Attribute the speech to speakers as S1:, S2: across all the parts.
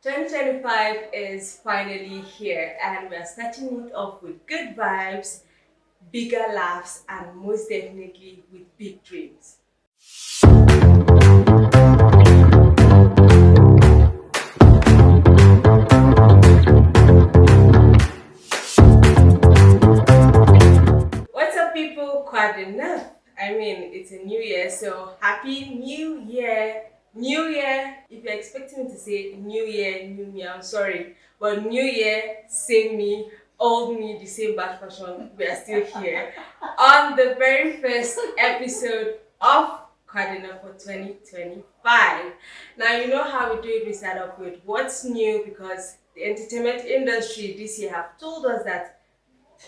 S1: 2025 is finally here, and we are starting it off with good vibes, bigger laughs, and most definitely with big dreams. What's up, people? Quad enough. I mean, it's a new year, so happy new year. New year. If you're expecting me to say new year, I'm sorry. But new year, same me, old me, the same bad fashion. We are still here on the very first episode of Quad enough for 2025. Now, you know how we do it. We start off with what's new because the entertainment industry this year have told us that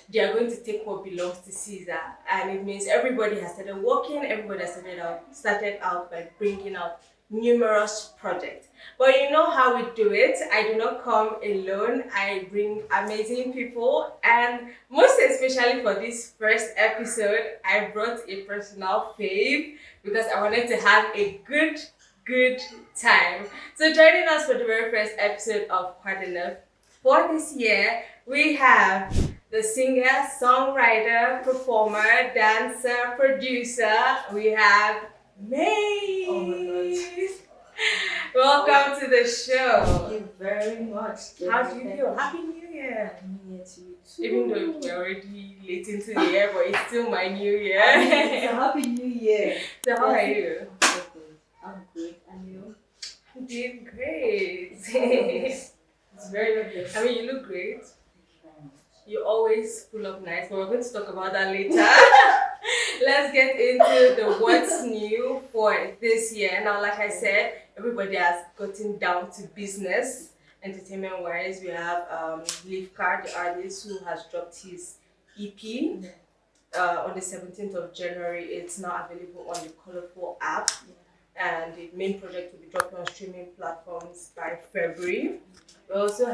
S1: they are going to take what belongs to Caesar, and it means everybody has started working. Everybody has started out by bringing out numerous projects. But you know how we do it. I do not come alone. I bring amazing people, and most especially for this first episode, I brought a personal fave because I wanted to have a good time. So joining us for the very first episode of Quite Enough for this year, we have the singer, songwriter, performer, dancer, producer. We have Maeve.
S2: Oh my God.
S1: Welcome to the show.
S2: Thank you very much.
S1: How do you feel? Happy New Year.
S2: Happy New Year to you too.
S1: Even though we're already late into the year, but it's still my New Year.
S2: It's a Happy New Year.
S1: So how are you?
S2: I'm so good. I'm good. And you?
S1: I'm doing great.
S2: It's very lovely.
S1: I mean, you look great.
S2: Thank you very much.
S1: You always pull up nice, but we're going to talk about that later. Let's get into the what's new for this year. Now, like I said, everybody has gotten down to business. Entertainment wise, we have Leaf Card, the artist who has dropped his EP on the 17th of January. It's now available on the Colorful app, and the main project will be dropping on streaming platforms by February. We also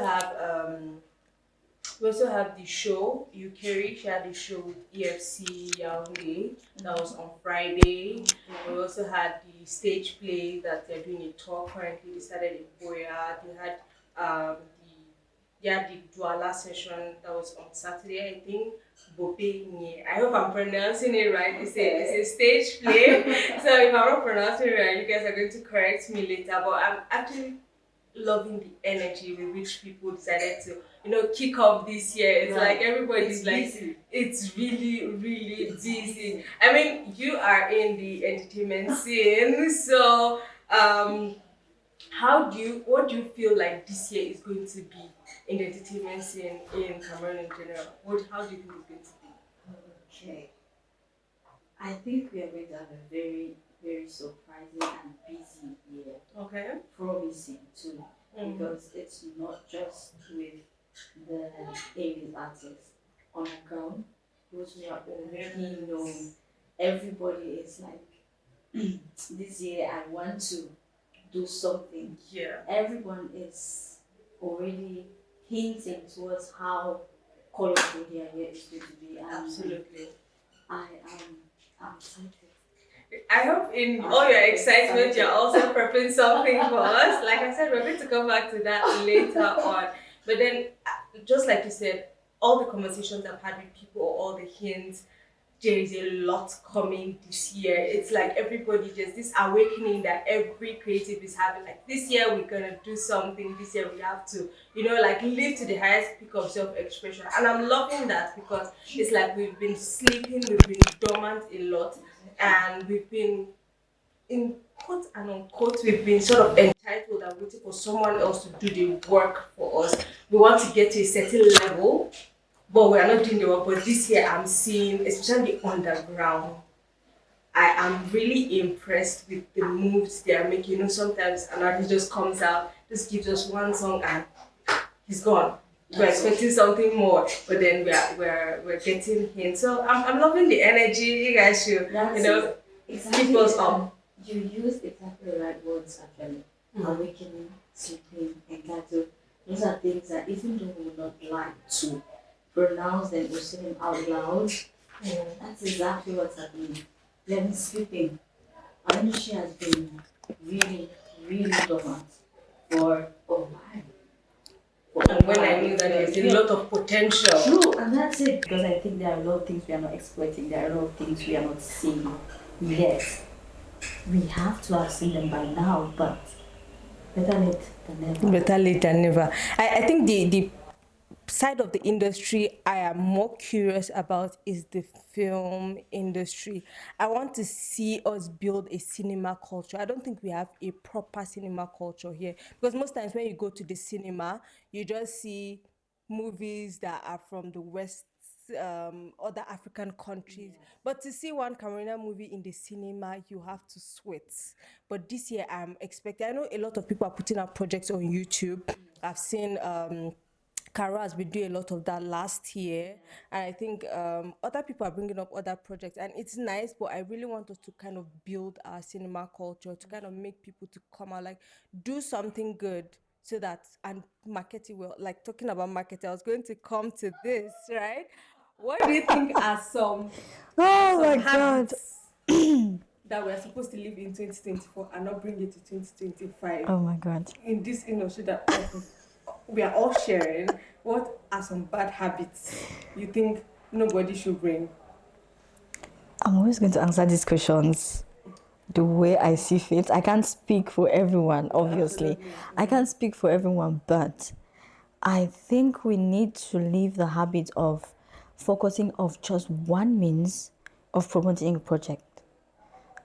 S1: have the show. Yukari, she had the show with EFC Yaoundé. That was on Friday. We also had the stage play that they're doing a tour currently. They started in Boya. They had the Douala session that was on Saturday, I think. Bope Nye. I hope I'm pronouncing it right. It's a stage play. So if I'm not pronouncing it right, you guys are going to correct me later. But I'm actually loving the energy with which people decided to, kick off this year. It's like everybody's it's really busy. I mean, you are in the entertainment scene, so what do you feel like this year is going to be in the entertainment scene in Cameroon in general? How do you think it's going to be?
S2: Okay. I think we are going to have a very, very surprising and busy year.
S1: Okay.
S2: Promising too. Because it's not just with the A-list artists on the ground. Those who are already known. Everybody is like, this year I want to do something.
S1: Yeah.
S2: Everyone is already hinting towards how colorful their year is going to be. And
S1: Absolutely.
S2: I'm excited.
S1: I hope in all your excitement you're also prepping something for us. Like I said, we're going to come back to that later on. But then, just like you said, all the conversations I've had with people, all the hints, there is a lot coming this year. It's like everybody, there's this awakening that every creative is having. Like this year we're gonna do something. This year we have to, live to the highest peak of self-expression. And I'm loving that because it's like we've been sleeping, we've been dormant a lot, and we've been in quote and unquote, we've been sort of entitled and waiting for someone else to do the work for us. We want to get to a certain level, but we are not doing the work. But this year I'm seeing, especially underground, I am really impressed with the moves they are making. Sometimes an artist just comes out, just gives us one song and he's gone. We're expecting something more, but then we're getting hints. So I'm loving the energy. You guys should, keep us up.
S2: You used exactly the right words actually. Awakening, sleeping, entitled. Those are things that even though we would not like to pronounce them or say them out loud, that's exactly what's happening. Then sleeping. Our industry has been really, really dormant for a while.
S1: with a lot of potential.
S2: True, and that's it. Because I think there are a lot of things we are not exploiting. There are a lot of things we are not seeing yet. We have to have seen them by now, but better late than never.
S1: Better late than never. I think the side of the industry I am more curious about is the film industry. I want to see us build a cinema culture. I don't think we have a proper cinema culture here, because most times when you go to the cinema, you just see movies that are from the West, other African countries. But to see one Cameroonian movie in the cinema, you have to sweat. But this year, I'm expecting. I know a lot of people are putting out projects on YouTube. I've seen. Kara has been doing a lot of that last year, and I think other people are bringing up other projects, and it's nice. But I really want us to kind of build our cinema culture, to kind of make people to come out, like do something good, so that, and market it well. Like talking about marketing, I was going to come to this, right? What do you think are
S3: Oh
S1: some
S3: my god.
S1: habits that we're supposed to live in 2024 and not bring it to 2025
S3: Oh my god.
S1: in this industry that we are all sharing? What are some bad habits you think nobody should bring?
S3: I'm always going to answer these questions the way I see fit. I can't speak for everyone, obviously.
S1: Absolutely.
S3: I can't speak for everyone, but I think we need to leave the habit of focusing of just one means of promoting a project.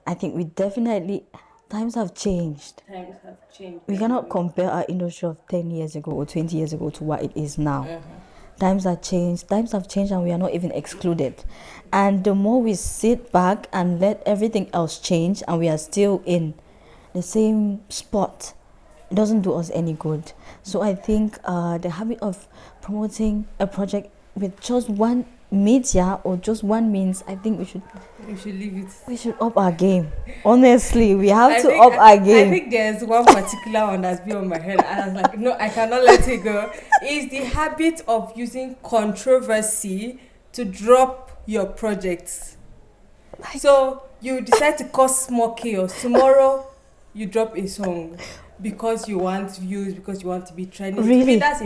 S3: I think we definitely, times have changed.
S1: Times have changed.
S3: We cannot compare our industry of 10 years ago or 20 years ago to what it is now. Times have changed, and we are not even excluded. And the more we sit back and let everything else change and we are still in the same spot, it doesn't do us any good. So I think the habit of promoting a project with just one media or just one means, I think we should
S1: leave it.
S3: We should up our game. Honestly, we have to
S1: think-
S3: up our game.
S1: I think there's one particular one that's been on my head, and I was like, no, I cannot let it go. Is the habit of using controversy to drop your projects. So you decide to cause small chaos. Tomorrow, you drop a song because you want views, because you want to be trending.
S3: Really?
S1: To me, that's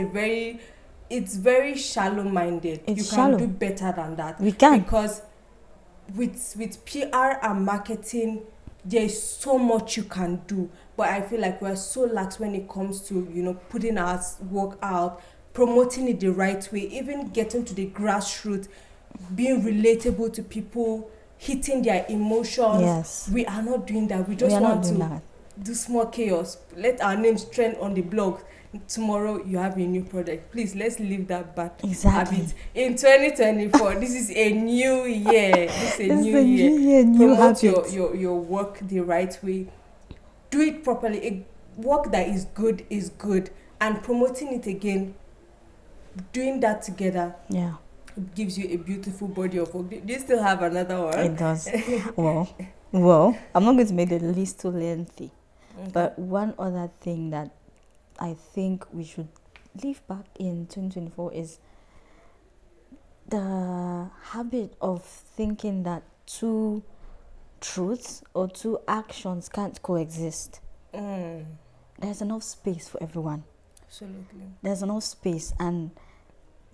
S1: it's very shallow-minded.
S3: It's
S1: you
S3: shallow.
S1: can do better than that.
S3: We can.
S1: Because with PR and marketing, there's so much you can do. But I feel like we're so lax when it comes to, putting our work out, promoting it the right way, even getting to the grassroots, being relatable to people, hitting their emotions.
S3: Yes.
S1: We are not doing that. We
S3: We
S1: just
S3: are not
S1: want
S3: doing
S1: to
S3: that.
S1: do small chaos. Let our names trend on the blog. Tomorrow you have a new product. Please, let's leave that bad
S3: Exactly.
S1: habit. In 2024, this is a new year. This is a new
S3: a
S1: year.
S3: new year, new
S1: Promote
S3: habits.
S1: your work the right way. Do it properly. A work that is good. And promoting it again, doing that together,
S3: Yeah,
S1: gives you a beautiful body of work. Do you still have another one?
S3: it does. well, I'm not going to make the list too lengthy.
S1: Okay.
S3: But one other thing that I think we should leave back in 2024 is the habit of thinking that two truths or two actions can't coexist. There's enough space for everyone.
S1: Absolutely.
S3: There's enough space, and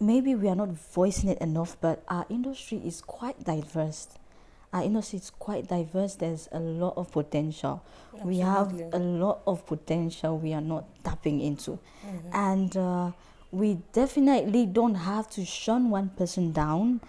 S3: maybe we are not voicing it enough, but our industry is quite diverse. There's a lot of potential. We have
S1: Absolutely.
S3: a lot of potential we are not tapping into. And we definitely don't have to shun one person down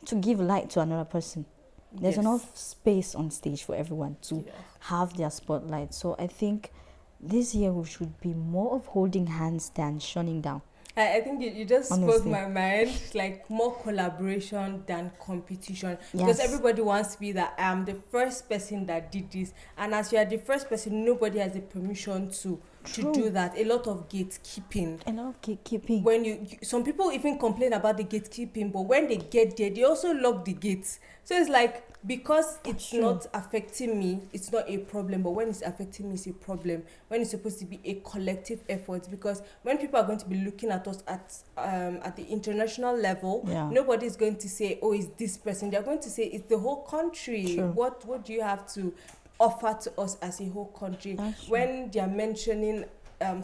S3: to give light to another person. There's
S1: Yes.
S3: enough space on stage for everyone to
S1: Yes.
S3: have their spotlight. So I think this year we should be more of holding hands than shunning down.
S1: I think you just spoke
S3: Honestly.
S1: my mind, like more collaboration than competition. Because
S3: Yes.
S1: everybody wants to be that I am the first person that did this. And as you are the first person, nobody has the permission to
S3: True.
S1: do that. A lot of gatekeeping.
S3: A lot of gatekeeping.
S1: When some people even complain about the gatekeeping, but when they get there, they also lock the gates. So it's like, because it's
S3: True.
S1: not affecting me, it's not a problem. But when it's affecting me, it's a problem. When it's supposed to be a collective effort, because when people are going to be looking at us at the international level,
S3: Yeah.
S1: nobody is going to say, "Oh, it's this person." They're going to say, "It's the whole country."
S3: True.
S1: What do you have to offer to us as a whole country?
S3: That's true.
S1: When they are mentioning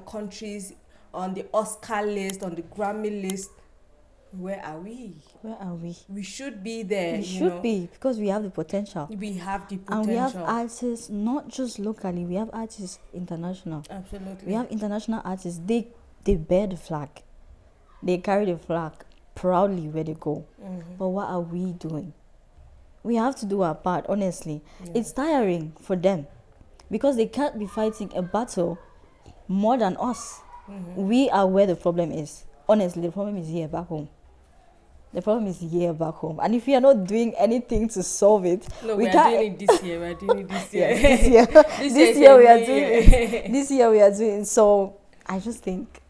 S1: countries on the Oscar list, on the Grammy list. Where are we?
S3: Where are we?
S1: We should be there.
S3: We should be, because we have the potential.
S1: We have the potential.
S3: And we have artists, not just locally, we have artists international.
S1: Absolutely.
S3: We have international artists. They bear the flag. They carry the flag proudly where they go. But what are we doing? We have to do our part, honestly. Yeah. It's tiring for them because they can't be fighting a battle more than us. We are where the problem is. Honestly, the problem is here back home. The problem is here back home. And if we are not doing anything to solve it,
S1: no,
S3: we
S1: are doing it this year. We're doing it this year.
S3: Yes, this year. This year we are doing it. This year we are doing it. So I just think,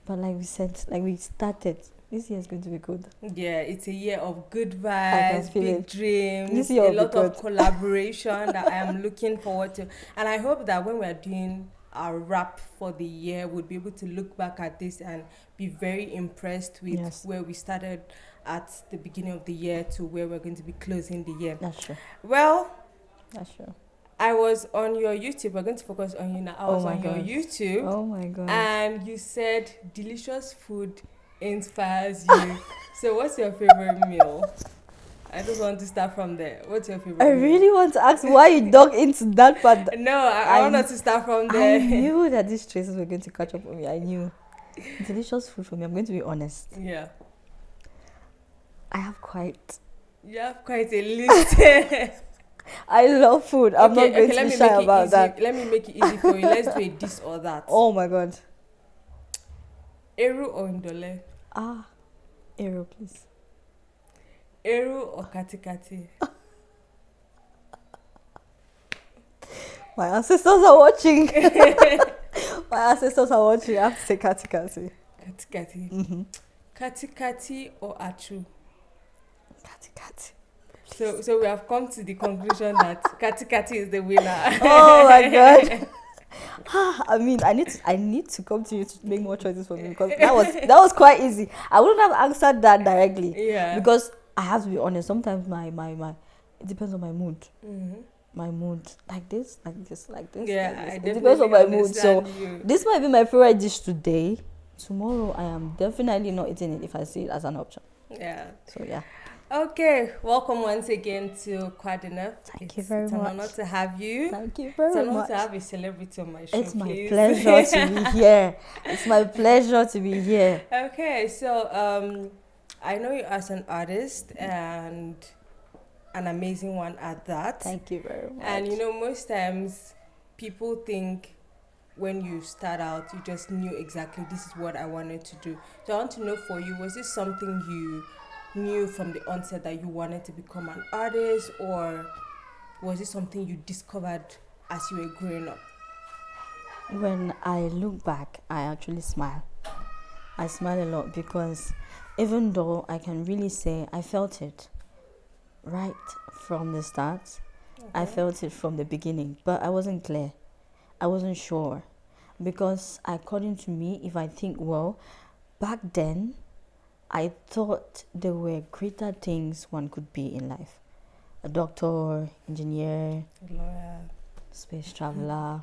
S3: but like we said, like we started, this year is going to be good.
S1: Yeah, it's a year of good vibes, big dreams,
S3: this year
S1: a lot of collaboration that I am looking forward to. And I hope that when we're doing our wrap for the year, we'll be able to look back at this and be very impressed with where we started at the beginning of the year to where we're going to be closing the year.
S3: That's true.
S1: Well,
S3: that's true.
S1: I was on your YouTube. We're going to focus on you now. I was on your YouTube.
S3: Oh my God.
S1: And you said delicious food inspires you. So what's your favorite meal? I just want to start from there. What's your favorite meal?
S3: Really want to ask why you dug into that part.
S1: No, I want us to start from there.
S3: I knew that these traces were going to catch up with me. I knew. Delicious food for me. I'm going to be honest.
S1: Yeah.
S3: I have quite...
S1: You have quite a list.
S3: I love food. I'm not going to be shy about that.
S1: Let me make it easy for you. Let's do it this or that.
S3: Oh my God.
S1: Eru or Ndole?
S3: Eru, please.
S1: Eru or Katikati?
S3: My ancestors are watching. My ancestors are watching. I have to say Katikati.
S1: Katikati. Katikati or Achu?
S3: Katikati.
S1: So we have come to the conclusion that Katikati is the winner.
S3: Oh my God. I mean, I need to come to you to make more choices for me, because that was quite easy. I wouldn't have answered that directly.
S1: Yeah.
S3: Because I have to be honest. Sometimes my it depends on my mood. My mood, like this.
S1: Yeah,
S3: like this. It depends on my mood. So this might be my favorite dish today. Tomorrow I am definitely not eating it if I see it as an option.
S1: Yeah.
S3: So yeah.
S1: Okay, welcome once again to Quad Enough.
S3: Thank you very much.
S1: It's an honor to have you.
S3: Thank you very much.
S1: It's an honor to have a celebrity on my show.
S3: It's my pleasure to be here. It's my pleasure to be here.
S1: Okay, so I know you as an artist and an amazing one at that.
S3: Thank you very much.
S1: And you know, most times people think when you start out, you just knew exactly this is what I wanted to do. So I want to know for you, was this something you knew from the onset that you wanted to become an artist, or was it something you discovered as you were growing up?
S3: When I look back, I actually smile. I smile a lot because even though I can really say I felt it right from the start, I felt it from the beginning, but I wasn't clear. I wasn't sure, because according to me, if I think well, back then, I thought there were greater things one could be in life. A doctor, engineer,
S1: lawyer,
S3: space traveler.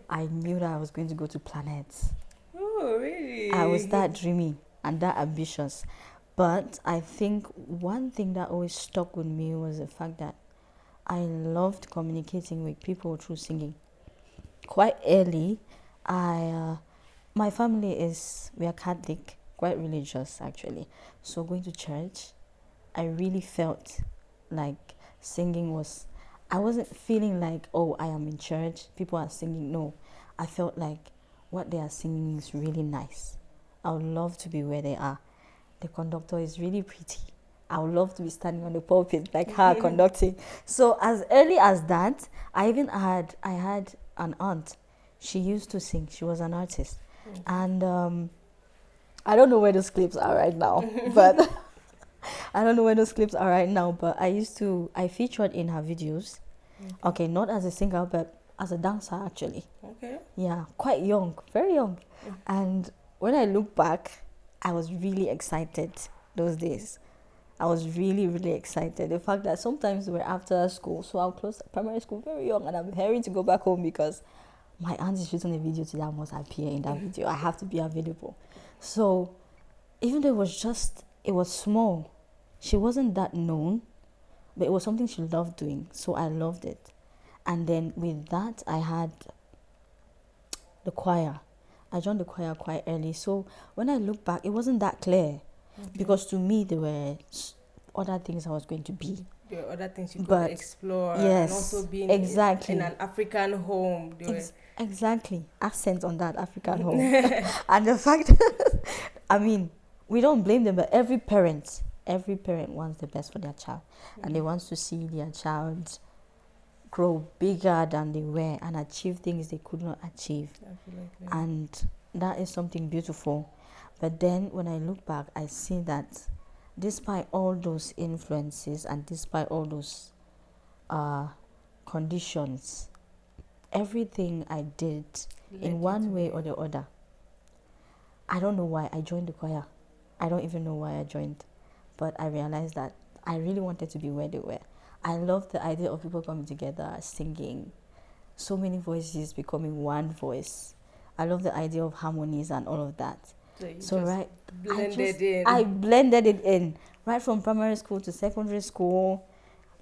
S3: I knew that I was going to go to planets.
S1: Oh, really?
S3: I was that dreamy and that ambitious. But I think one thing that always stuck with me was the fact that I loved communicating with people through singing. Quite early, my family we are Catholic, quite religious actually. So going to church, I really felt like singing I wasn't feeling like, oh, I am in church, people are singing. No, I felt like what they are singing is really nice. I would love to be where they are. The conductor is really pretty. I would love to be standing on the pulpit like her conducting. So as early as that, I had an aunt. She used to sing. She was an artist. And I don't know where those clips are right now, but I featured in her videos. Okay, not as a singer, but as a dancer actually.
S1: Okay.
S3: Yeah, quite young, very young. And when I look back, I was really excited those days. I was really, really excited. The fact that sometimes we're after school, so I'll close primary school very young, and I'm hurrying to go back home because my aunt is shooting a video today, I must appear in that video. I have to be available. So even though it was small, she wasn't that known, but it was something she loved doing. So I loved it. And then with that, I had the choir. I joined the choir quite early. So when I look back, it wasn't that clear. Because to me, there were other things I was going to be.
S1: There were other things you could
S3: But
S1: explore,
S3: yes,
S1: and also being
S3: exactly.
S1: in an African home.
S3: Exactly. Accent on that African home. And the fact, I mean, we don't blame them, but every parent wants the best for their child. And they want to see their child grow bigger than they were and achieve things they could not achieve.
S1: Absolutely.
S3: And that is something beautiful. But then when I look back, I see that despite all those influences and despite all those conditions, everything I did in one way or the other, I don't know why I joined the choir. I don't even know why I joined. But I realized that I really wanted to be where they were. I loved the idea of people coming together, singing, so many voices becoming one voice. I love the idea of harmonies and all of that. I blended it in. Right from primary school to secondary school.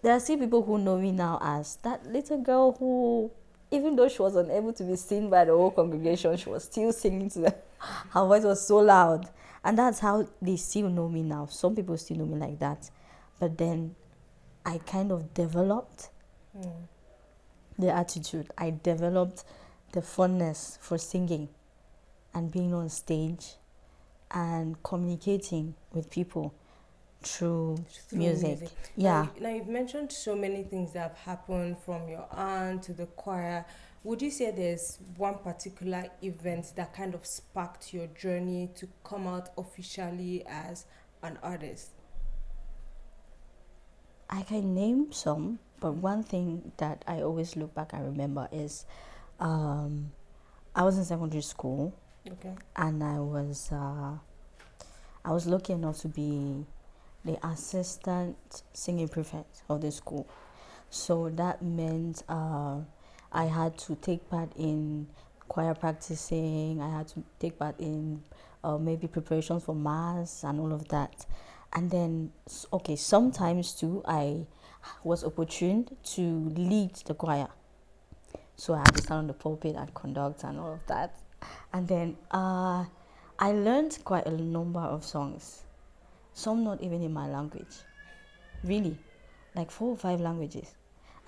S3: There are still people who know me now as that little girl who, even though she was unable to be seen by the whole congregation, she was still singing to them. Her voice was so loud. And that's how they still know me now. Some people still know me like that. But then I kind of developed the attitude. I developed the fondness for singing and being on stage and communicating with people through music. Yeah.
S1: Now you've mentioned so many things that have happened, from your aunt to the choir. Would you say there's one particular event that kind of sparked your journey to come out officially as an artist?
S3: I can name some, but one thing that I always look back and remember is I was in secondary school.
S1: Okay.
S3: And I was lucky enough to be the assistant singing prefect of the school. So that meant I had to take part in choir practicing. I had to take part in maybe preparations for mass and all of that. And then, sometimes too, I was opportune to lead the choir. So I had to stand on the pulpit and conduct and all of that. And then I learned quite a number of songs, some not even in my language, really, like 4 or 5 languages.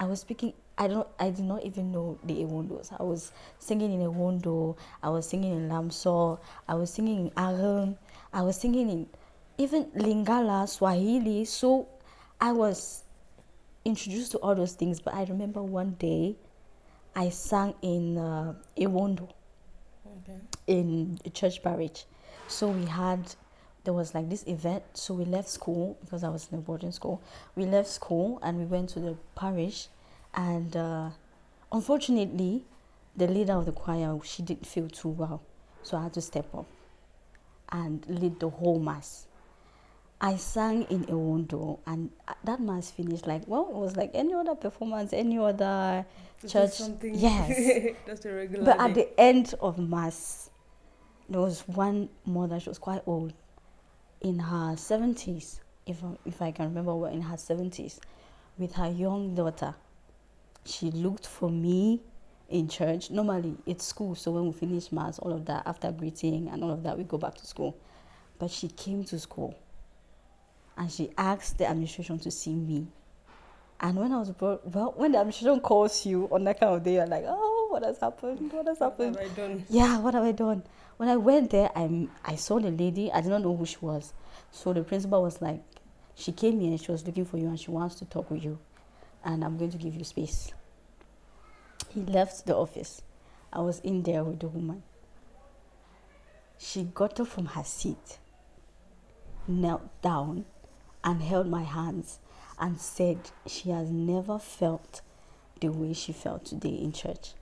S3: I was speaking. I did not even know the Ewondos. I was singing in Ewondo. I was singing in Lamso. I was singing in Aran. I was singing in even Lingala, Swahili. So I was introduced to all those things. But I remember one day I sang in Ewondo.
S1: Okay.
S3: In a church parish. So there was like this event. So we left school because I was in a boarding school. We left school and we went to the parish. And unfortunately, the leader of the choir, she didn't feel too well. So I had to step up and lead the whole mass. I sang in Ewondo, and that mass finished it was like any other performance, any other church.
S1: Something.
S3: Yes.
S1: Just a regular
S3: But
S1: day.
S3: at the end of mass, there was one mother. She was quite old, in her 70s, if I can remember well, in her 70s, with her young daughter. She looked for me in church. Normally, it's school, so when we finish mass, all of that, after greeting and all of that, we go back to school. But she came to school, and she asked the administration to see me. And when I was when the administration calls you on that kind of day, you're like, oh, what has happened? What has happened?
S1: What have I done?
S3: Yeah, what have I done? When I went there, I saw the lady. I did not know who she was. So the principal was like, she came here and she was looking for you and she wants to talk with you. And I'm going to give you space. He left the office. I was in there with the woman. She got up from her seat, knelt down, and held my hands and said she has never felt the way she felt today in church.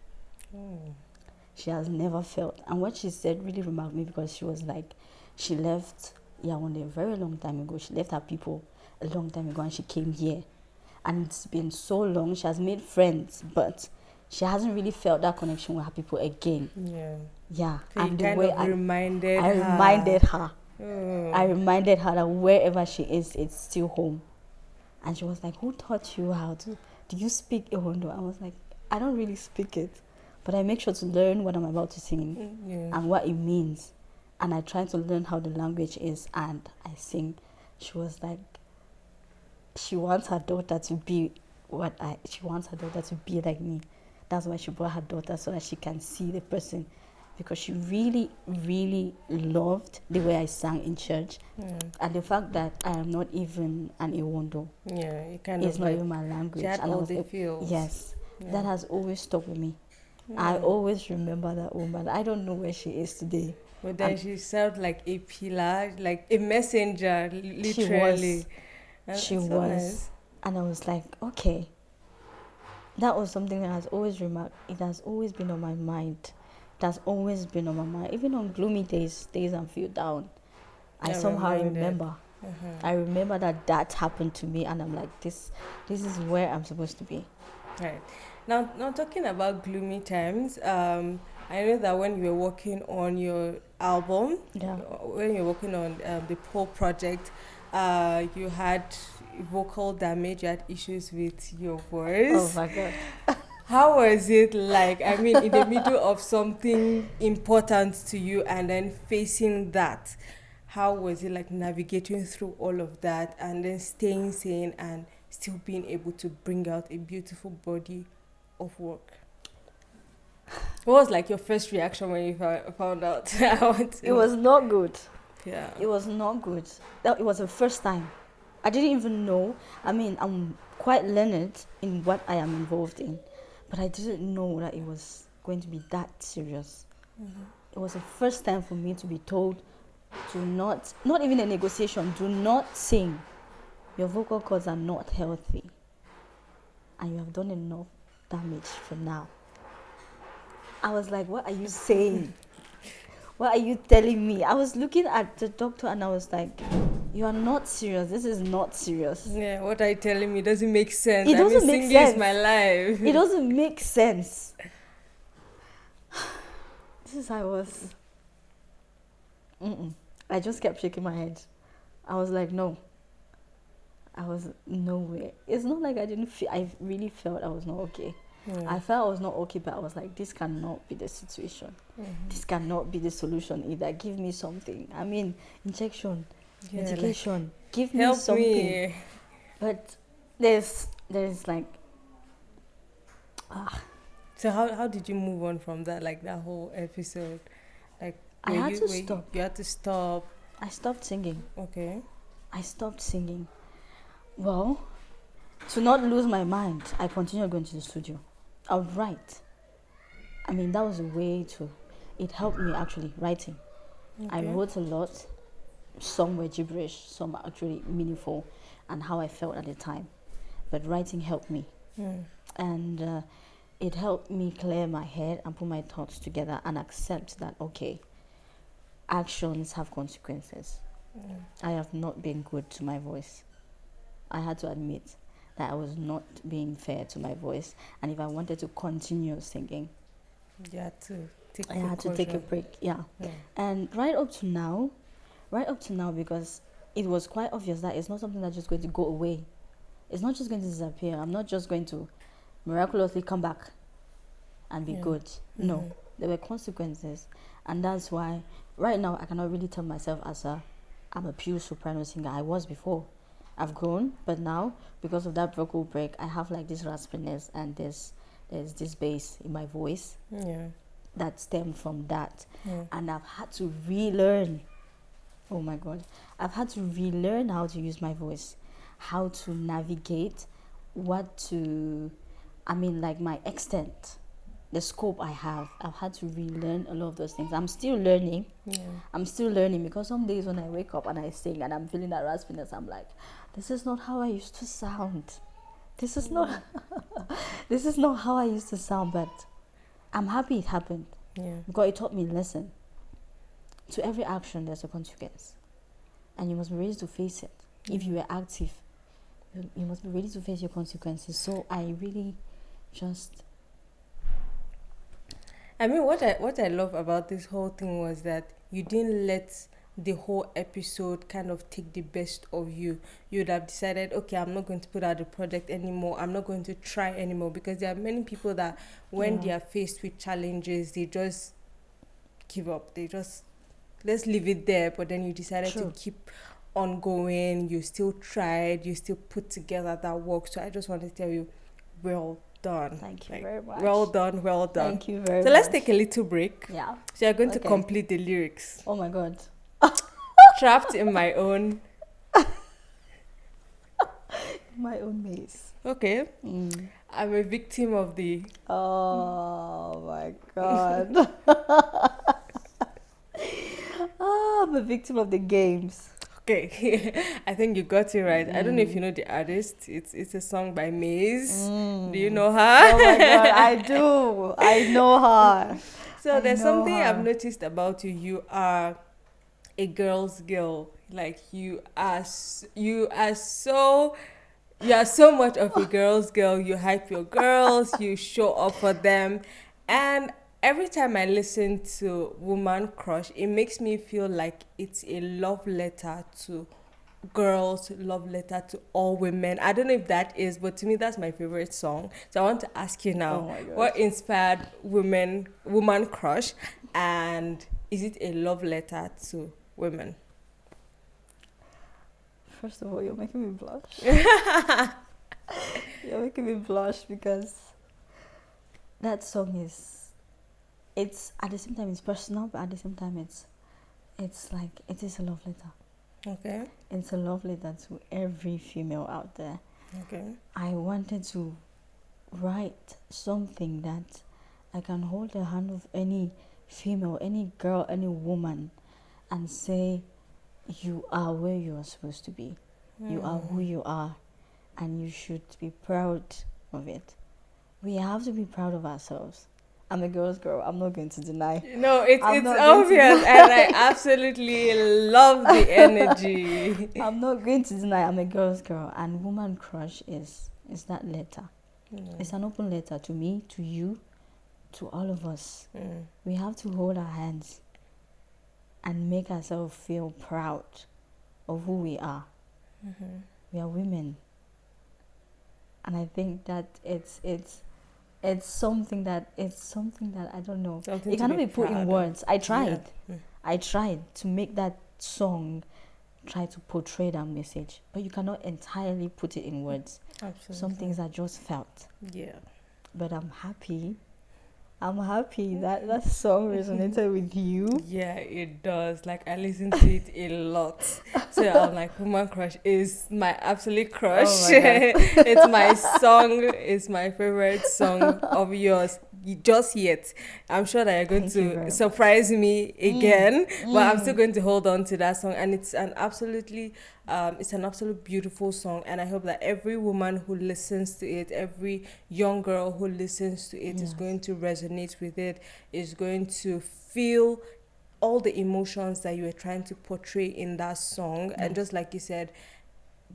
S3: She has never felt. And what she said really remarked me, because she was like, she left Yaoundé a very long time ago. She left her people a long time ago and she came here. And it's been so long. She has made friends, but she hasn't really felt that connection with her people again. Yeah,
S1: So you
S3: and the
S1: kind
S3: way
S1: of reminded
S3: I
S1: her.
S3: reminded her.
S1: Oh.
S3: I reminded her that wherever she is, it's still home. And she was like, "Who taught you how to? Do you speak Ewondo?" I was like, "I don't really speak it, but I make sure to learn what I'm about to sing and what it means, and I try to learn how the language is, and I sing." She was like, she wants her daughter to be she wants her daughter to be like me. That's why she brought her daughter, so that she can see the person, because she really, really loved the way I sang in church, and the fact that I am not even an Ewondo.
S1: Yeah, you kind
S3: It's
S1: of
S3: not
S1: like,
S3: even my language.
S1: she had
S3: And I
S1: all
S3: was
S1: the
S3: like,
S1: feels.
S3: yes,
S1: Yeah.
S3: that has always stuck with me. I always remember that woman. I don't know where she is today.
S1: But then she sounded like a pillar, like a messenger,
S3: She
S1: literally.
S3: was.
S1: And
S3: She
S1: it's so
S3: was.
S1: nice.
S3: And I was like, okay. That was something that has always remarked. It has always been on my mind. It has always been on my mind. Even on gloomy days I feel down, I
S1: Yeah,
S3: somehow
S1: reminded.
S3: remember. I remember that happened to me, and I'm like, this is where I'm supposed to be.
S1: Right. Now talking about gloomy times, I know that when you were working on your album,
S3: Yeah.
S1: when you were working on the Pole project, you had vocal damage, you had issues with your voice.
S3: Oh my God.
S1: How was it like? I mean, in the middle of something important to you and then facing that, how was it like navigating through all of that and then staying sane and still being able to bring out a beautiful body of work? What was like your first reaction when you found out?
S3: It was not good.
S1: Yeah.
S3: It was not good. It was the first time. I didn't even know. I mean, I'm quite learned in what I am involved in, but I didn't know that it was going to be that serious. It was the first time for me to be told to not even a negotiation, do not sing. Your vocal cords are not healthy, and you have done enough damage for now. I was like, what are you saying? What are you telling me? I was looking at the doctor and I was like, you are not serious. This is not serious.
S1: Yeah, what are you telling me doesn't make sense.
S3: It doesn't make
S1: singing
S3: sense.
S1: is my life.
S3: It doesn't make sense. This is how I was. I just kept shaking my head. I was like, no. I was nowhere. It's not like I didn't feel, I really felt I was not okay. I felt I was not okay, but I was like, this cannot be the situation. This cannot be the solution either. Give me something. I mean, injection, medication. Give me
S1: Help
S3: something.
S1: me.
S3: But there's like,
S1: So how did you move on from that, like that whole episode? Like
S3: I had to stop.
S1: You had to stop.
S3: I stopped singing.
S1: Okay.
S3: I stopped singing. Well, to not lose my mind, I continued going to the studio. I would write. I mean, that was a way to, it helped me actually, writing. I wrote a lot. Some were gibberish, some are actually meaningful, and how I felt at the time. But writing helped me. And it helped me clear my head and put my thoughts together and accept that, okay, actions have consequences. I have not been good to my voice. I had to admit that I was not being fair to my voice, and if I wanted to continue singing,
S1: You had to take
S3: I had to take a break. Yeah. And right up to now, because it was quite obvious that it's not something that's just going to go away. It's not just going to disappear. I'm not just going to miraculously come back and be good. No, there were consequences, and that's why right now I cannot really tell myself I'm a pure soprano singer. I was before. I've grown, but now because of that vocal break, I have like this raspiness and there's this bass in my voice that stemmed from that, and I've had to relearn. Oh my God, I've had to relearn how to use my voice, how to navigate, like my extent, the scope I have. I've had to relearn a lot of those things. I'm still learning. I'm still learning, because some days when I wake up and I sing and I'm feeling that raspiness, I'm like, this is not how I used to sound. This is not this is not how I used to sound, but I'm happy it happened. Because it taught me a lesson. To every action there's a consequence, and you must be ready to face it. If you are active, you must be ready to face your consequences. So I really just
S1: I mean, what I love about this whole thing was that you didn't let the whole episode kind of take the best of you. You would have decided, okay, I'm not going to put out the project anymore. I'm not going to try anymore, because there are many people that when they are faced with challenges, they just give up. They just let's leave it there. But then you decided
S3: True.
S1: to keep on going. You still tried. You still put together that work. So I just want to tell you, well done.
S3: Thank you very much.
S1: Well done. Well done.
S3: Thank you very
S1: So
S3: much.
S1: let's take a little break.
S3: Yeah.
S1: So you're going to
S3: Okay.
S1: complete the lyrics.
S3: Oh my God.
S1: Trapped in my own.
S3: My own maze.
S1: Okay. I'm a victim of the.
S3: Oh my God. I'm a victim of the games.
S1: Okay. I think you got it right. I don't know if you know the artist. It's a song by Maeve. Do you know her?
S3: Oh my God, I do. I know her.
S1: So there's
S3: know
S1: something I've
S3: her.
S1: noticed about you. You are a girl's girl. Like you are so much of a girl's girl. You hype your girls, you show up for them. And every time I listen to Woman Crush, it makes me feel like it's a love letter to girls, love letter to all women. I don't know if that is, but to me that's my favorite song. So I want to ask you now,
S3: Oh my gosh.
S1: what inspired Woman Crush, and is it a love letter to women?
S3: First of all, you're making me blush. You're making me blush because that song it's at the same time it's personal, but at the same time it's like it is a love letter.
S1: Okay.
S3: It's a love letter to every female out there.
S1: Okay.
S3: I wanted to write something that I can hold the hand of any female, any girl, any woman, and say, you are where you are supposed to be. You are who you are, and you should be proud of it. We have to be proud of ourselves. I'm a girl's girl. I'm not going to deny.
S1: No, it's
S3: I'm not going to
S1: obvious, and I absolutely love the energy.
S3: I'm not going to deny I'm a girl's girl, and Woman Crush is that letter. It's an open letter to me, to you, to all of us. We have to hold our hands and make ourselves feel proud of who we are. We are women, and I think that it's something that I don't know.
S1: Something
S3: It
S1: to
S3: cannot
S1: be
S3: be put
S1: proud
S3: in
S1: of.
S3: words. I tried.
S1: Yeah.
S3: I tried to make that song try to portray that message, but you cannot entirely put it in words.
S1: Absolutely.
S3: Some things are just felt.
S1: Yeah.
S3: But I'm happy that that song resonated with you.
S1: Yeah, it does. Like I listen to it a lot. So I'm like, Woman Crush is my absolute crush.
S3: Oh my God.
S1: It's my song. It's my favorite song of yours. Just yet. I'm sure that you're going
S3: Thank you very
S1: to
S3: much.
S1: surprise me again. But I'm still going to hold on to that song. And it's an absolute beautiful song. And I hope that every woman who listens to it, every young girl who listens to it is
S3: Yes.
S1: going to resonate with it, is going to feel all the emotions that you were trying to portray in that song. And just like you said,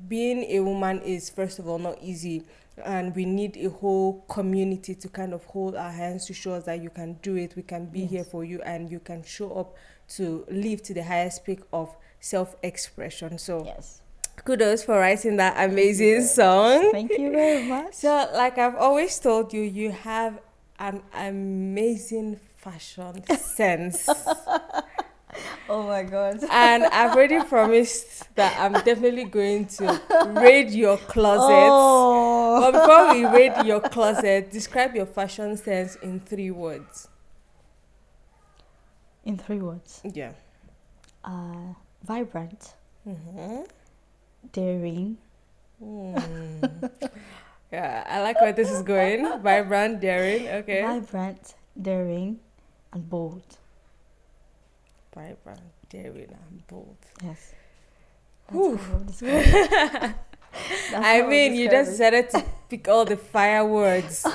S1: being a woman is first of all not easy, and we need a whole community to kind of hold our hands to show us that you can do it, we can be here for you, and you can show up to live to the highest peak of self-expression. So
S3: Yes.
S1: kudos for writing that amazing song.
S3: Thank you very much.
S1: So like I've always told you, you have an amazing fashion sense.
S3: Oh my God.
S1: And I've already promised that I'm definitely going to raid your closet.
S3: Oh.
S1: But before we raid your closet, describe your fashion sense in 3 words.
S3: In 3 words.
S1: Yeah.
S3: Vibrant,
S1: Mm-hmm.
S3: daring,
S1: Yeah, I like where this is going. Vibrant, daring. Okay.
S3: vibrant, daring, and bold.
S1: Vibrant, daring, and bold.
S3: Yes.
S1: Whew.
S3: That's how I would describe it. That's
S1: I
S3: how I would
S1: mean, you
S3: describe
S1: just
S3: it.
S1: decided to pick all the fire words.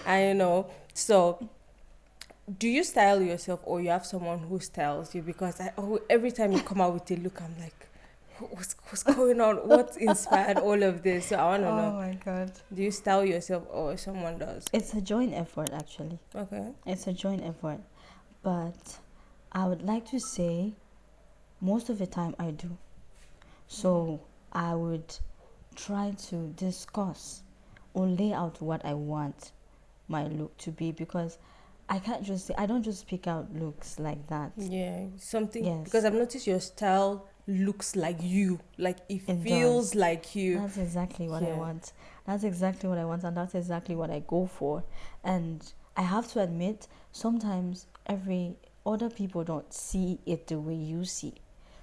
S1: And so do you style yourself, or you have someone who styles you? Because every time you come out with a look, I'm like, what's going on? What inspired all of this? So I want to
S3: Oh
S1: know.
S3: my God.
S1: Do you style yourself or someone does?
S3: It's a joint effort, actually.
S1: Okay.
S3: It's a joint effort. But I would like to say most of the time I do. So I would try to discuss or lay out what I want my look to be, because I can't just say, I don't just pick out looks like that.
S1: Yeah, something.
S3: Yes.
S1: Because I've noticed your style looks like you. Like it
S3: It
S1: feels
S3: does.
S1: like you.
S3: That's exactly what I
S1: Yeah.
S3: want. That's exactly what I want, and that's exactly what I go for. And I have to admit, sometimes every other people don't see it the way you see.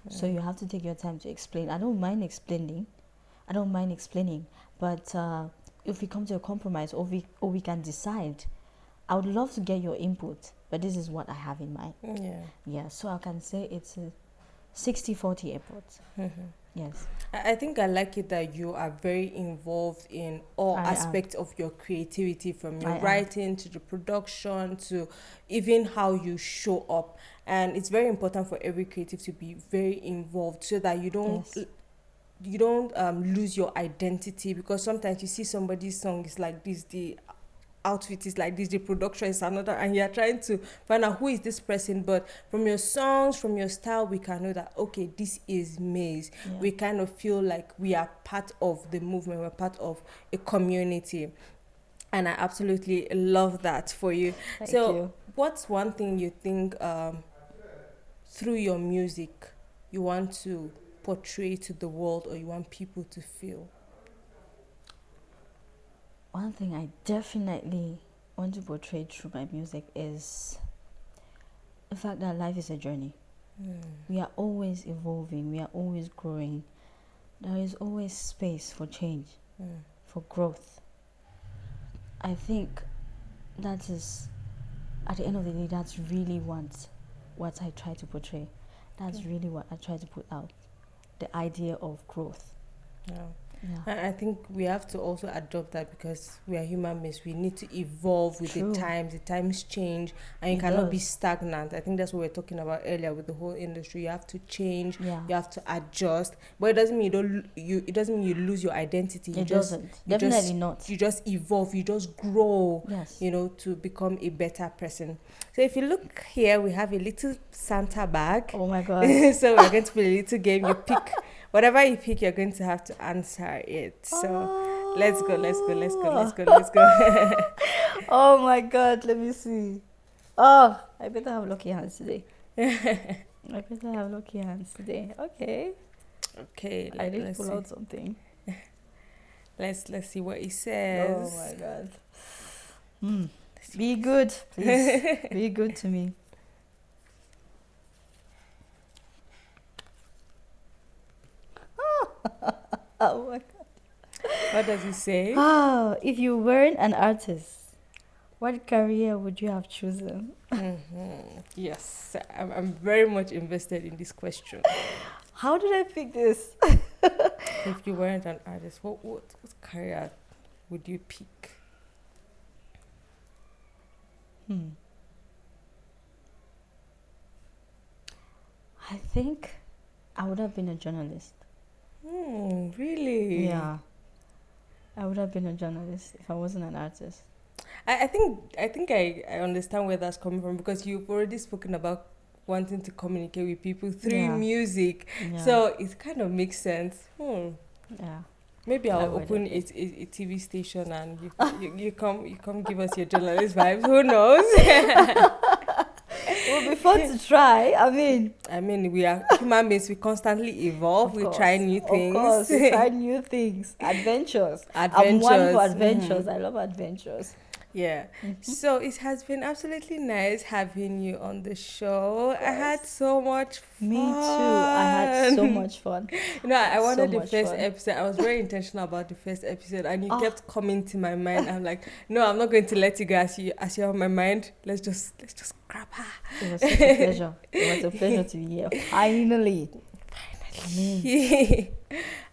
S3: So you have to take your time to explain. I don't mind explaining. But if we come to a compromise, or we can decide, I would love to get your input. But this is what I have in mind.
S1: Yeah.
S3: Yeah, so I can say it's a 60-40 effort. Yes.
S1: I think I like it that you are very involved in all
S3: I am.
S1: aspects of your creativity, from your
S3: I am.
S1: writing to the production to even how you show up. And it's very important for every creative to be very involved, so that you don't
S3: Yes.
S1: lose your identity, because sometimes you see somebody's song is like this, the outfit is like this, the production is another, and you're trying to find out who is this person. But from your songs, from your style, we can know that, okay, this is Maze.
S3: Yeah.
S1: We kind of feel like we are part of the movement, we're part of a community. And I absolutely love that for you.
S3: Thank
S1: So
S3: you.
S1: what's one thing you think through your music you want to portray to the world, or you want people to feel?
S3: One thing I definitely want to portray through my music is the fact that life is a journey. We are always evolving, we are always growing. There is always space for change, for growth. I think that is, at the end of the day, that's really what I try to portray. That's really what I try to put out. The idea of growth.
S1: Yeah.
S3: Yeah.
S1: And I think we have to also adopt that, because we are human beings. We need to evolve with
S3: True.
S1: the times. The times change, and you
S3: It
S1: cannot be
S3: does.
S1: stagnant. I think that's what we were talking about earlier with the whole industry. You have to change.
S3: Yeah.
S1: You have to adjust. But it doesn't mean it doesn't mean you lose your identity.
S3: It doesn't. Definitely not.
S1: You just evolve. You just grow.
S3: Yes.
S1: To become a better person. So if you look here, we have a little Santa bag.
S3: Oh my God.
S1: So we're going to play a little game. You pick whatever you pick, you're going to have to answer it. So let's go.
S3: Oh my God, let me see. Oh, I better have lucky hands today. Okay.
S1: Okay,
S3: I did
S1: let's
S3: pull
S1: see.
S3: out something.
S1: Let's see what it says.
S3: Oh my God. Be good, please. Be good to me. Oh my God.
S1: What does it say?
S3: Oh, if you weren't an artist, what career would you have chosen?
S1: Yes, I'm very much invested in this question.
S3: How did I pick this?
S1: If you weren't an artist, what career would you pick?
S3: I think I would have been a journalist.
S1: Really?
S3: Yeah. I would have been a journalist if I wasn't an artist.
S1: I think I understand where that's coming from, because you've already spoken about wanting to communicate with people through
S3: Yeah.
S1: music.
S3: Yeah.
S1: So it kind of makes sense.
S3: Yeah.
S1: Maybe
S3: I
S1: I'll
S3: would
S1: open
S3: have
S1: a TV station, and you come give us your journalist vibes. Who knows?
S3: It would be fun to try. I mean,
S1: we are human beings. We constantly evolve.
S3: of
S1: We
S3: course,
S1: try new things.
S3: Of course, we try new things. Adventures. I'm one for
S1: Adventures.
S3: adventures. I love adventures.
S1: Yeah. So it has been absolutely nice having you on the show. I had so much fun.
S3: Me too. I had so much fun.
S1: I wanted
S3: So
S1: the
S3: much
S1: first
S3: fun.
S1: episode. I was very intentional about the first episode, and you
S3: Oh.
S1: kept coming to my mind. I'm like, no, I'm not going to let you go as you're on my mind. Let's just grab her.
S3: It was such a pleasure. It was a pleasure to be here. Finally.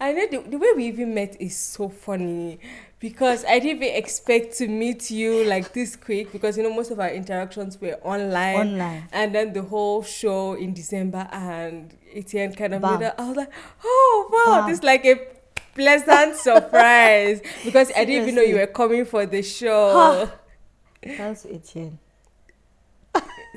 S1: I know the way we even met is so funny because I didn't even expect to meet you like this quick because most of our interactions were online. And then the whole show in December and Etienne kind of made
S3: Bam.
S1: it. I was like, oh wow,
S3: Bam.
S1: this is like a pleasant surprise because I didn't even know you
S3: Seriously.
S1: were coming for the show.
S3: That's Etienne.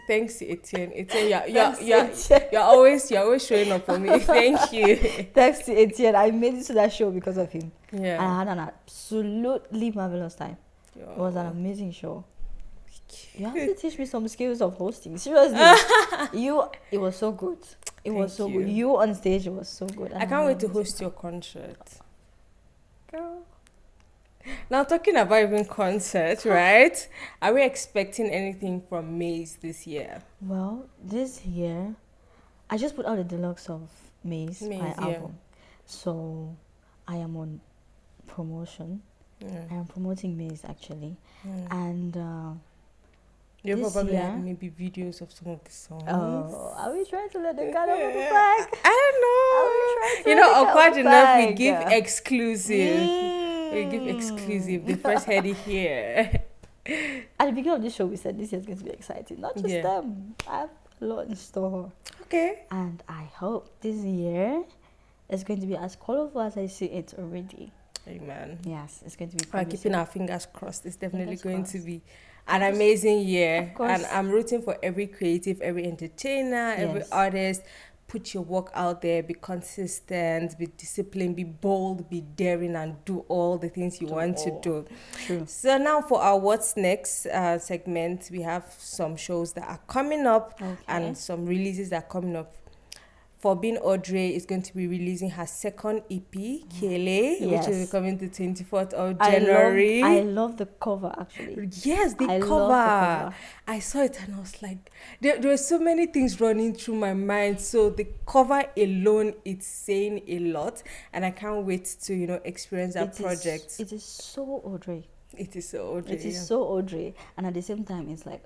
S1: Thanks, Etienne. Etienne,
S3: Thanks to Etienne.
S1: you're always showing up for me. Thank you.
S3: Thanks to Etienne. I made it to that show because of him.
S1: Yeah.
S3: And I had an absolutely marvelous time.
S1: Yo.
S3: It was an amazing show. You have to teach me some skills of hosting. Seriously. It was so good. It was so good. You on stage was so good.
S1: I can't wait to host your concert. Girl. Now talking about even concert, right? Are we expecting anything from Maeve this year?
S3: Well, this year, I just put out a deluxe of Maeve, my album. So, I am on promotion. I am promoting Maeve actually. And
S1: you'll probably
S3: year,
S1: have maybe videos of some of the songs.
S3: Oh, are we trying to let the cat out of the bag?
S1: I don't know. Quite enough, we give exclusive. We give exclusive. The first heady here.
S3: At the beginning of this show, we said this year is going to be exciting. Not just them. I have a lot in store.
S1: Okay.
S3: And I hope this year is going to be as colorful as I see it already.
S1: Amen.
S3: Yes, it's going to be
S1: We're keeping our fingers crossed. It's definitely going to be an
S3: Of
S1: amazing year.
S3: Of course.
S1: And I'm rooting for every creative, every entertainer, every artist. Put your work out there, be consistent, be disciplined, be bold, be daring, and do all the things you want to do.
S3: True.
S1: So now for our What's Next segment, we have some shows that are coming up and some releases that are coming up. For being Audrey is going to be releasing her second EP, Kele, which is coming the 24th of January.
S3: I love the cover, actually.
S1: Yes, the cover. I saw it and I was like, there were so many things running through my mind. So the cover alone, it's saying a lot. And I can't wait to, experience that project.
S3: It is so Audrey.
S1: It is so Audrey.
S3: It is so Audrey. And at the same time, it's like,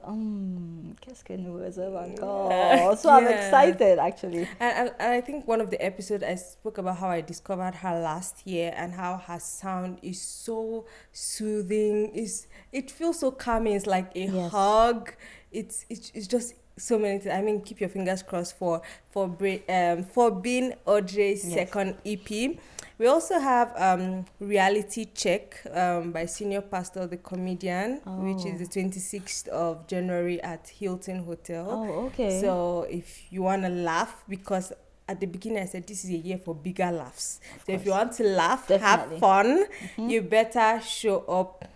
S3: qu'est-ce que nous faisons encore? So I'm excited, actually.
S1: And I think one of the episodes I spoke about how I discovered her last year and how her sound is so soothing. It feels so calming. It's like a hug. It's just so many things. I mean, keep your fingers crossed for being Audrey's second EP. We also have Reality Check by Senior Pastor, the comedian, which is the 26th of January at Hilton Hotel.
S3: Oh, okay.
S1: So if you want to laugh, because at the beginning I said this is a year for bigger laughs. So if you want to laugh, have fun, you better show up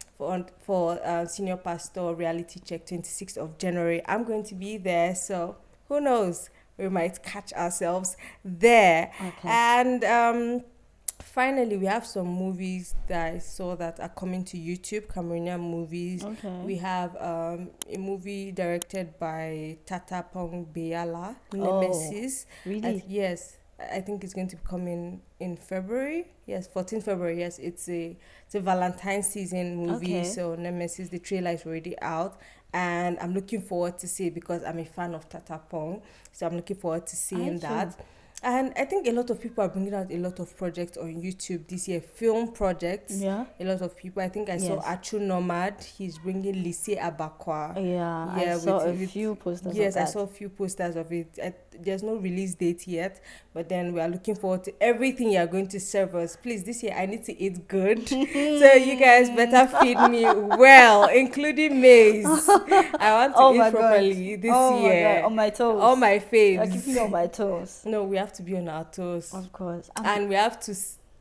S1: for Senior Pastor Reality Check 26th of January. I'm going to be there, so who knows? We might catch ourselves there.
S3: Okay.
S1: And finally, we have some movies that I saw that are coming to YouTube, Cameroonian movies. Okay. We have a movie directed by Tata Pong Beyala, Nemesis.
S3: Really?
S1: Yes. I think it's going to be coming in February. Yes, 14th February. Yes, it's a Valentine's season movie. Okay. So Nemesis, the trailer is already out. And I'm looking forward to see it because I'm a fan of Tata Pong. So I'm looking forward to seeing that. And I think a lot of people are bringing out a lot of projects on YouTube this year, film projects. Yeah. A lot of people. I think I saw Achu Nomad. He's bringing Lycée Abakwa.
S3: Yeah, I saw a few posters of that.
S1: Yes, I saw a few posters of it. There's no release date yet, but then we are looking forward to everything you are going to serve us. Please, this year I need to eat good. So you guys better feed me well, including maize. I want to eat properly this year.
S3: Oh my God, on my toes.
S1: On my face.
S3: You're keeping me on my toes.
S1: No, we have to be on our toes.
S3: Of course.
S1: And we have to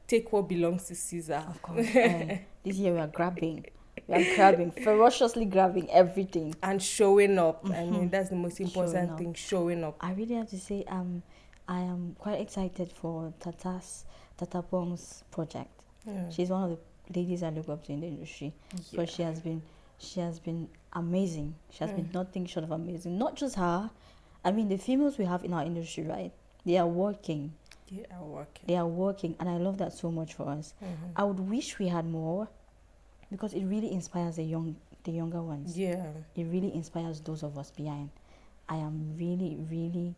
S1: take what belongs to Caesar.
S3: Of course. This year we are grabbing. We are grabbing, ferociously grabbing everything.
S1: And showing up. I mean, that's the most important thing, showing up.
S3: I really have to say, I am quite excited for Tata Pong's project. Yeah. She's one of the ladies I look up to in the industry. Yeah. But she has been amazing. She has been nothing short of amazing. Not just her. I mean, the females we have in our industry, right? They are working. They are working. And I love that so much for us. Mm-hmm. I would wish we had more because it really inspires the younger ones. Yeah. It really inspires those of us behind. I am really, really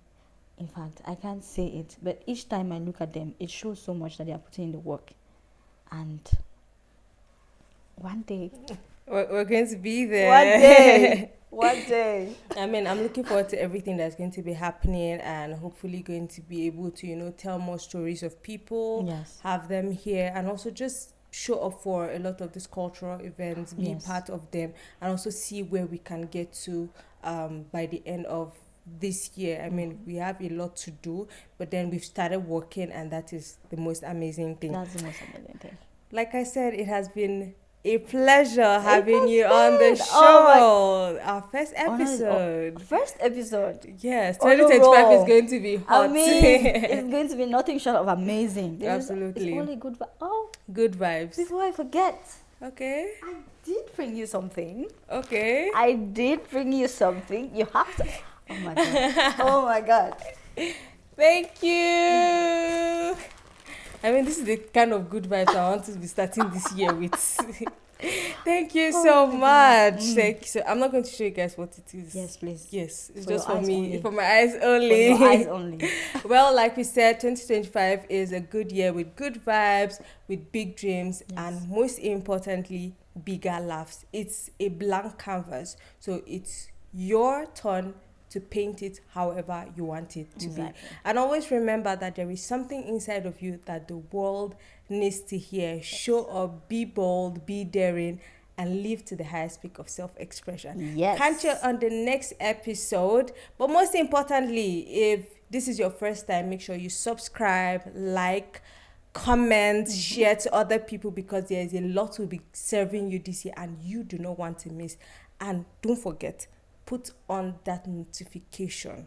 S3: In fact, I can't say it, but each time I look at them, it shows so much that they are putting in the work. And one day,
S1: We're going to be there.
S3: one day, one day.
S1: I mean, I'm looking forward to everything that's going to be happening, and hopefully going to be able to, tell more stories of people,
S3: Yes.
S1: have them here, and also just show up for a lot of these cultural events, be
S3: Yes.
S1: part of them, and also see where we can get to by the end of this year. I mean, we have a lot to do, but then we've started working, and that is the most amazing thing.
S3: That's the most amazing thing.
S1: Like I said, it has been a pleasure having
S3: has
S1: you on the
S3: been.
S1: show.
S3: Oh
S1: Our first episode.
S3: First episode.
S1: Yes,
S3: On a
S1: 2025 is
S3: roll.
S1: going to be
S3: I
S1: hot.
S3: mean, it's going to be nothing short of amazing.
S1: Absolutely.
S3: It's only good. Oh,
S1: Good vibes.
S3: before I forget,
S1: Okay.
S3: I did bring you something.
S1: Okay.
S3: I did bring you something. You have to. Oh my god. Oh my god.
S1: Thank you. I mean, this is the kind of good vibes I want to be starting this year with. Thank you so much. Thank you. So I'm not going to show you guys what it is.
S3: Yes, please.
S1: Yes, it's
S3: For
S1: just
S3: your
S1: for
S3: eyes
S1: me,
S3: only.
S1: for my eyes
S3: For
S1: only.
S3: your eyes only.
S1: Well, like we said, 2025 is a good year with good vibes, with big dreams, and most importantly, bigger laughs. It's a blank canvas, so it's your turn to paint it however you want it to be. And always remember that there is something inside of you that the world needs to hear. Show up, be bold, be daring, and live to the highest peak of self-expression.
S3: Yes.
S1: Catch you on the next episode. But most importantly, if this is your first time, make sure you subscribe, like, comment, share to other people, because there is a lot will be serving you this year and you do not want to miss. And don't forget, put on that notification.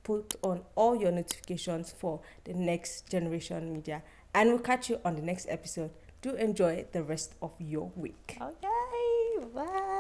S1: Put on all your notifications for the next generation media. And we'll catch you on the next episode. Do enjoy the rest of your week.
S3: Okay. Bye.